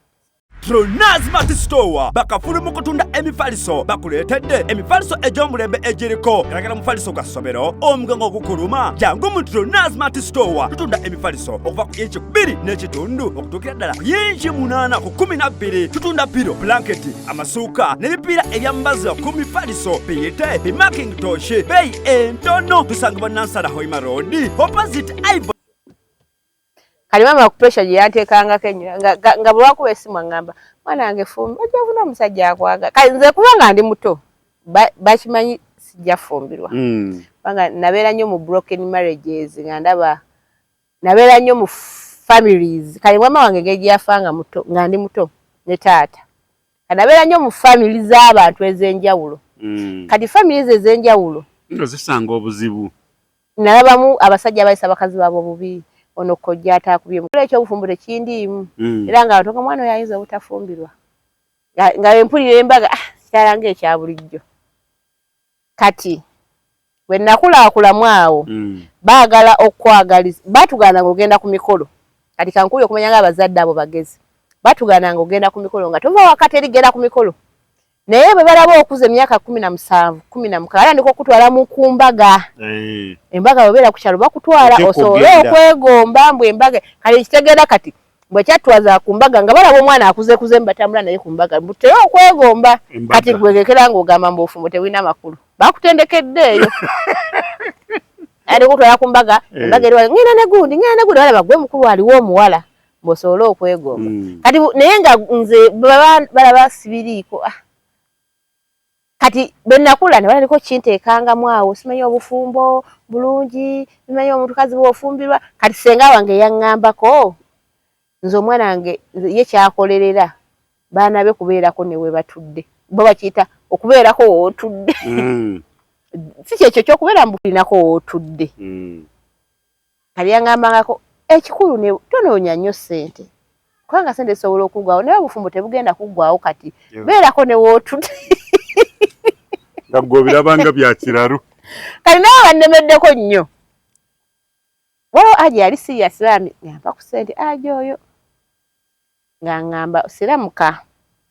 Tronaz Mart Store bakafulu mu kutunda emifaliso bakuleetedde emifaliso egy'omulembe egiriko eragala mufaliso gwa ssomero omugango ogukuluma jangu mu Tronaz Mart Store tutunda emifaliso okuva ku inchi 2 n'ekitundu okutuukira ddala ku inchi 8 ku 12 tutunda piro blanketi amasuuka n'ebipiira ebyambaza ku mifaliso biyite bimakintosh beeyi entono tusangibwa Nansana Hoima Road opposite Ivory kali mama ku pressure gye yanteekangako ennyo nga bwe wakuba essimu aŋŋamba mwana wange fumbi ojja ofuna omusajja akwaga kale nze kubanga ndi muto bakimanyi sijja fumbirwa kubanga nabeera nnyo mu broken marriages nga ndaba nabeera nnyo mu families kale mama wange engeri gyafa nga ndi muto ne taata nabeera nnyo mu family z'abantu ez'enjawulo kati families ez'enjawulo zisanga obuzibu nalabamu abasajja abayisa bakazi baabwe obubi ono kojja ataakubye ekyo obufumbo tekindiimu era nga abantu mwana oyo ayinza obutafumbirwa nga empulira embaga kyalanga ekya bulijjo kati bwe nakulaakulamw awo baagala okwagaliza batugaana ng'ogenda ku mikolo kati kankuli okumanya nga abazadde abo bagezi batugaana ng'ogenda ku mikolo nga tova wakati erigenda ku mikolo naye bwe balaba okuza emyaka 17 16 era ndiko okutwala mu kumbaga embaga bwebeera ku kyalo bakutwala osobola okwegomba mbwe embaga kale ekitegeera kati bwe kyatwaza ku mbaga nga balaba omwana akuze mbatambula naye ku mbaga butera okwegomba kati gwegekera ng'ogamba mbu ofumbo tebulina makulu bakutendekedde eyo ari kutwala ku mbaga embaga eri ngina ne gundi balaba gwe mukulu aliwo omuwala mbosobola okwegomba kati naye nga nze balaba sibiriiko kati benakula ne baliko kinteekangamu awo simanyi obufumbo bulungi simanyi omutukazi bw'ofumbirwa kati senga wange yaŋŋambako nze omwana wange ye kyakolerera baana be kubeerako ne we batudde bo bakiyita okubeerako wootudde si kyekyo ky'okubeera mbulinako wootudde kali yaŋŋambangako ekikulu ne tonoonya nnyo ssente Kwanga sente sobola okugwawo naye obufumbo tebugenda kuggwawo kati. Beerako ne wootutte. Nga birabanga bya kiraro. Kati nawe bannemeddeko nnyo. Waliwo Aji yali serious bambi ngamba ku ssente Aji oyo. Nga ngamba siramuka.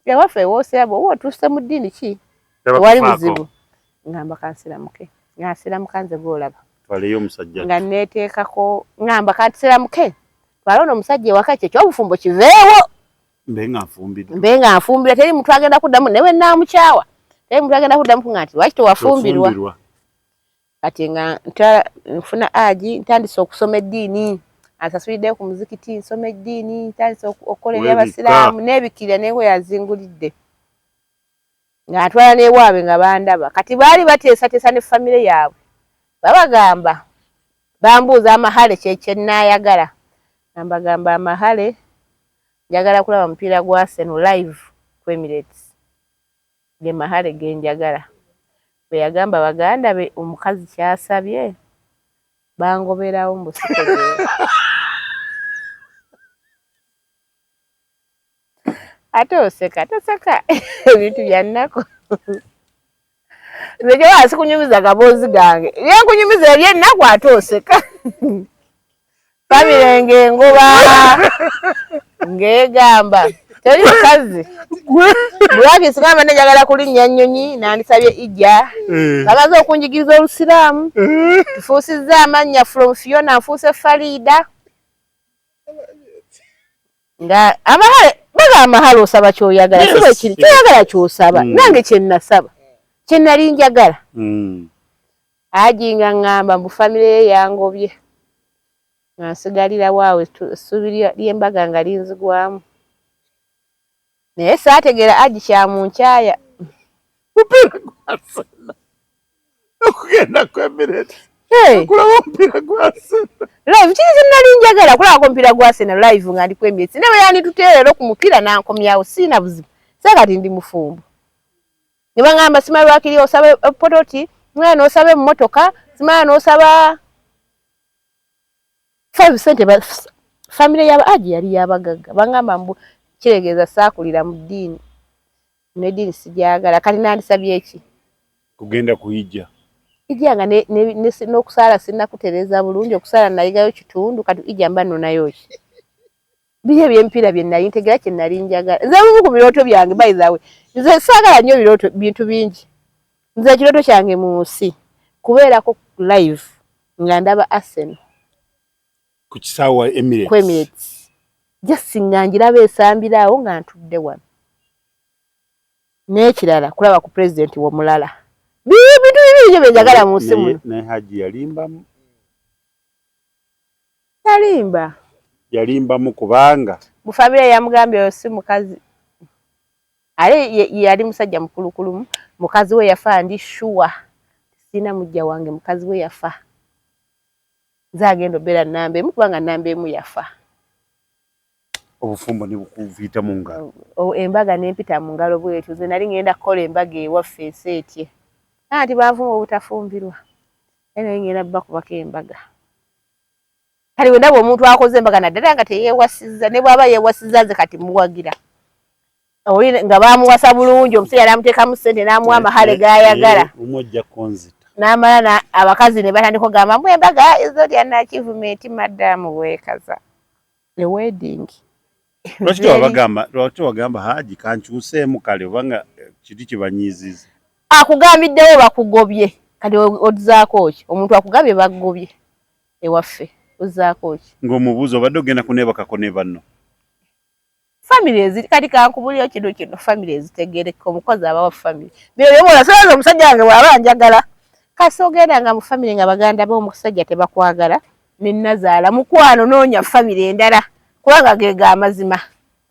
Yawaffe woosirabo wootuuse mu ddiini ki? Wali buzibu. Ngamba kansiramuke. Nga siramuka nze gw'olaba. Twaleyo omusajja. Nga neeteekako ngamba kansiramuke. Twalona omusajja ewaka ekyo eky'obufumbo kiveewo. Mbe nga nfumbira teri muntu agenda kuddamu newe naamukyawa. Teri muntu agenda kuddamu ngati lwaki tewafumbirwa. Kati nga nfuna Aji ntandise okusoma eddiini. Asasuliddeyo ku muzikiti nsoma eddiini ntandise okukola eby'abasiraamu n'ebikira n'engoye yazingulidde. Nga atwala n'ewaabwe nga bandaba. Kati baali bateesateesa ne famire yaabwe. Babagamba bambuuza amahale kye nnaayagala. Nambagamba amahale njagala kulaba mupiira gwa Arsenal live ku Emirates. Ge mahale ge njagala. Bwe yagamba baganda be omukazi kyasabye bangoberawo mu busiko. Ate oseka toseka ebintu bya nnako. Nze gye sikunyumiza gaboozi gange. Yenkunyumiza eby'ennaku ate oseka. Famire ng'engoba ng'egamba teri mukazi bulaki sigamba njagala kulinnya nnyonyi nandisabye ijja bagaze okunjigiriza olusiraamu tufuusizza amannya from Fiona nfuuse Farida nga amahale baga amahale osaba ky'oyagala si bwe kiri kyoyagala ky'osaba nange kye nasaba kye nali njagala Aji nga ngamba mbu famire ye yangobye nsigalira waawe essuubi ly'embaga nga linzigwamu naye saategeera Aji kyamunkyaya mupiira gwa Arsenal okugenda ku Emirates kulaba omupiira gwa Arsenal live kiri kye nali njagala kulabako omupiira gwa Arsenal live nga ndi ku Emirates ne bwe yandituteerera ku mupiira nankomyawo siina buzibu saakati ndi mufumbo ne bangamba simala lwakiri osaba epodoti simala n'osaba emmotoka simala n'osaba 5 cent famire yaba Aji yali yabagagga bangamba mbu kiregeeza saakulira mu ddiini n'eddiini sijagala kati nandisabye eki kugenda kuyijja ijjanga n'okusaala sinnakutereeza bulungi okusaala nayigayo kitundu kati ijja mba nnonayo ki biri eby'emipiira bye nali ntegera kye nali njagala nze bumu ku birooto byange by the way nze saagala nnyo birooto bintu bingi nze ekirooto kyange mu nsi kubeerako live nga ndaba Arsenal ku kisaawa Emirates. Ku Emirates. Just nga njiraba esambiraawo nga ntudde wano. N'ekirala kulaba ku president w'omulala. Bintu bibiri bye njagala mu nsi muno. Ne Haji yalimbamu. Yalimbamu kubanga. Mu famire yamugambye oyo si mukazi. Yali musajja mukulukulumu. Mukazi we yafa ndi sure. Sina mujja wange mukazi we yafa. Zagendo bera nambe mukubanga nambe mu yafa obufumbo ne bukuvita mu ngalo embaga n'empita mu ngalo bwetu ze nali ngenda kola embaga ewaffe enseetye ati bavuma obutafumbirwa ene ngenda bakubaka embaga kali wenda omuntu akoze embaga naddala nga teyewasizza ne bwaba yewasizza ze kati muwagira oli nga bamuwasa bulungi omusajja namuteekamu ssente n'amuwa amahale g'ayagala omujja konzita n'amala abakazi ne batandika okugamba mbu embaga ezo lya nakivumenti maddamu bwekaza the wedding lwaki wagamba Haji kankyuseemu kale obanga kiti kibanyiiziza akugambiddewo bakugobye kati ozaako ki omuntu akugambye bagobye ewaffe ozaako ki ng'omubuuza obadde ogenda kuneebakako ne banno family kati kankubulyo kino family ezitegereka omukozi abawa family byoyobola soza omusajja wange bw'aba njagala kasi ogenda nga mu family nga baganda be omusajja tebakwagala nennazaala mukwano noonya family endala kubanga geega amazima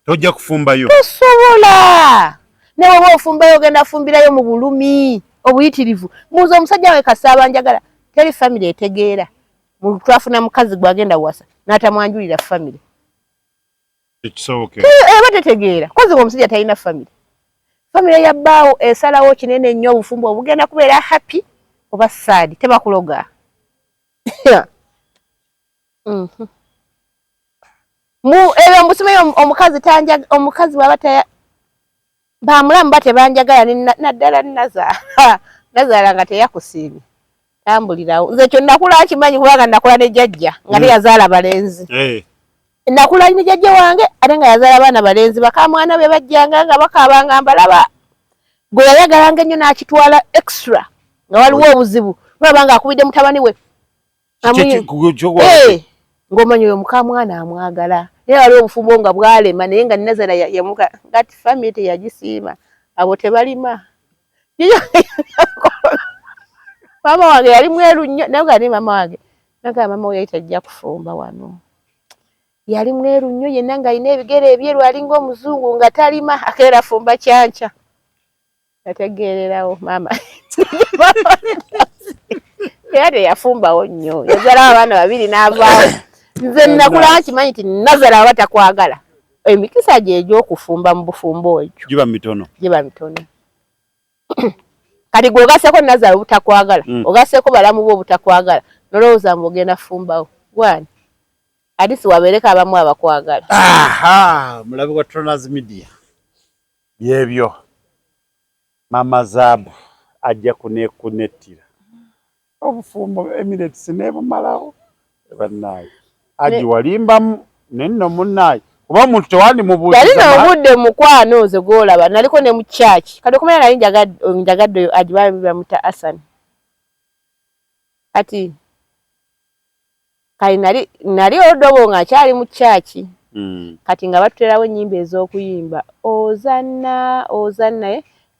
tojja kufumbayo tosobola ne bw'oba ofumbayo ogenda fumbirayo mu bulumi obuyitirivu muza omusajja we kasaaba njagala teri family etegeera twafuna mukazi gwagenda wasa n'atamwanjulira family ekisoboke eba tetegeera kozi omusajja talina family ya bbaawo esalawo kinene nnyo obufumbo obugenda kubeera happy oba sad tebakuloga ebyo mbusume omukazi tanja omukazi wabata bamulamu bate banjagala naddala nazala nga teyakusiimye tambulirawo nze kyo nakula kimanyi kubanga nakula ne jjajja nga teyazaala balenzi nakula ne jjajja wange ate nga yazaala abaana balenzi bakamwana be bajjanga nga bakaabanga mbalaba gwe yayagalanga ennyo n'akitwala extra nga waliwo obuzibu olabanga akubidde mutabani we ng'omanyi oyo mukamwana amwagala era waliwo obufumbo nga bwalema naye nga Nazara yamuka ngati family teyagisiima abo tebalima mama wange yali mweru nnyo naye ni mama wange naga mama we yayita ajja kufumba wano yali mweru nnyo yenna nga alina ebigere ebyeru alinga omuzungu nga talima akeera fumba kyanca yategeererawo mama era teyafumbawo nnyo yazalawo abaana babiri n'avaawo nze nakula nkimanyi nti Nazara aba takwagala emikisa gye egy'okufumba mu bufumbo ekyo giba mitono kati gwe ogaseko Nazara obutakwagala ogaseko balamu bo obutakwagala nolowooza mbu ogenda fumbawo gwani adisi wabeereko abamu abakwagala mulabe wa Tronaz Media byebyo mama Zaabu ajja kunettira obufumbo Emirates nebumalawo bannaye aji walimbamu nenno munnaye kuba muntu tewandi mubuuza yali n'obudde mukwano ze gwolaba naliko ne mu church kati okumanya nali njagadde aji bamuta Asani kati kali nali odobo nga akyali mu church kati nga batuterawo ennyimba ez'okuyimba ozanna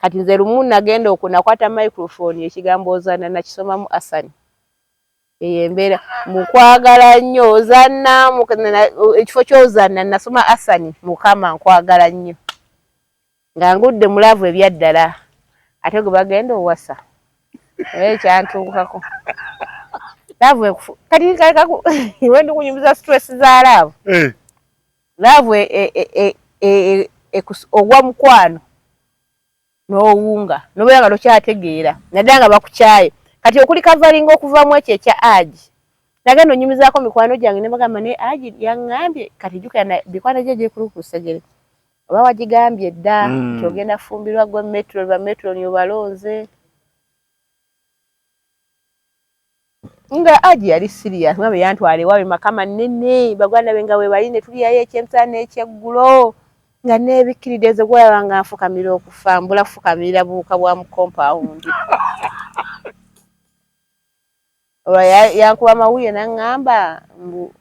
kati nze lumu nagenda okunakwata microphone ekigambo ozanna nakisomamu Asani eyembeera mukwagala nnyo ozanna ekifo ky'ozanna nasoma Asani mukama nkwagala nnyo nga ngudde mulaavu ebyaddala ate gwe bagenda owasa ekyantuukako laavu kati iwe ndi kunyumiza stress za laavu laavu ogwa mukwano n'owunga nobeera nga tokyategeera naddala nga bakukyaye kati okuli kavalinga okuvamu ekyo ekya Aji nagenda onyumizaako mikwano gyange ne bagamba ne Aji yaŋŋambye kati jjukira mikwano gye gyekulukusegere oba wagigambye dda nti ogenda fumbirwa gwe metro ba metro ni obalonze nga Aji yali serious mwabe yantwala ewaabwe makama nnene baganda be nga we bali ne tuliyayo eky'emisana n'ekyeggulo nga neebikkiridde ze gwalaba nga nfukamira okufa mbula kufukamirira buuka bwa mu compound yankuba mawulire naŋŋamba mbu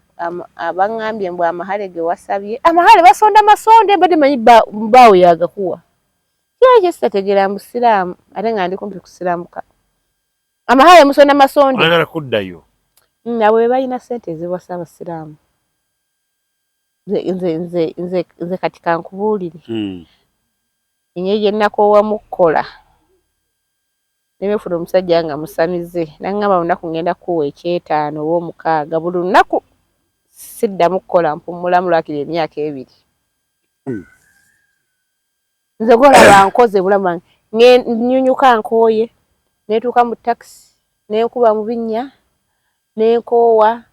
abaŋŋambye mbu amahale ge wasabye amahale basonda masonde mbadde manyi mbaawe yagakuwa kyali kyesitategeera mu Busiraamu ate nga ndi kumpi kusiramuka amahale musonda masonde oyagala kuddayo nabwe balina ssente eziwasa Abasiraamu nze kati kankubuulire enye gye nnakoowa mu kukola nebefuna omusajja nga musamize naŋŋamba lunaku ngenda kuwa 5 oba 6 buli lunaku siddamu kukola mpummulamu lwakiri emyaka 2 nze golaba nkoze bulamu nnyunyuka nkooye neetuuka mu takisi nenkuba mu binnya nenkoowa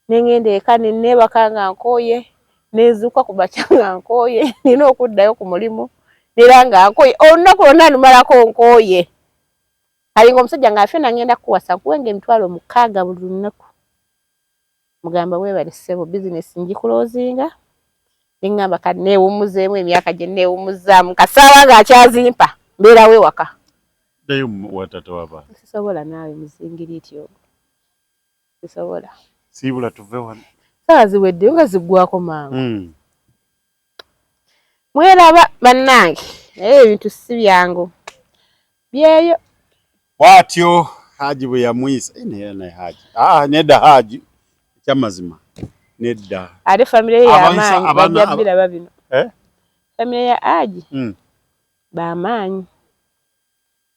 nengenda eka neebaka nga nkooye nezuuka ku makya nga nkooye nina okuddayo ku mulimu neera nga nkooye olunaku lwonna lumalako nkooye alinga omusajja nga affe nangenda kuwasa nkuwenga 6,000 buli lunaku mugamba weebale ssebo bizinesi ngikuloozinga neŋŋamba kati neewummuzeemu emyaka gye neewummuzaamu kasaawa ng'akyazimpa mbeerawo ewaka ddayo watata waba sisobola naawe muzingiriiti ogwo sisobola siibula tuve wano saawa ziweddeyo nga ziggwako mangu mweraba bannange naye ebintu si byangu byeyo bwatyo Haji bwe yamuyisa naye Haji nedda Haji ekyamazima nedda ate famire ye y'amaanyi bajja biraba bino famire ya Haji b'amaanyi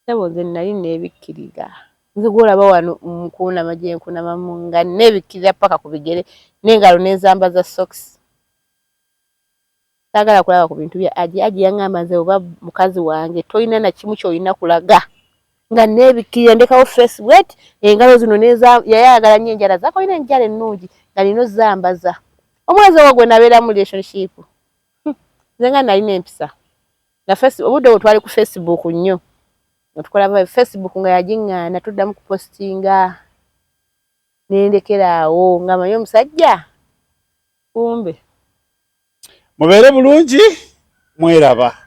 sebo nze nali neebikkiriza nze gwolaba wano nkuunama gye nkuunamamu nga neebikkiriza paka ku bigere n'engalo n'enzambaza socks saagala kulaba ku bintu bya Haji yaŋŋamba nze oba mukazi wange tolina na kimu ky'olina kulaga nga neebikkiriza ndekawo Facebook engalo zino yayagala nnyo enjala zakolina enjala ennungi nga nino zambaza omwezi ogwo gwe nabeera mu relationship nze nga nalina empisa na obudde bwe twali ku Facebook nnyo nga tukola Facebook nga yagiŋŋaana tuddamu kupostinga nendekeraawo nga manyi omusajja kumbe mubeere bulungi mweraba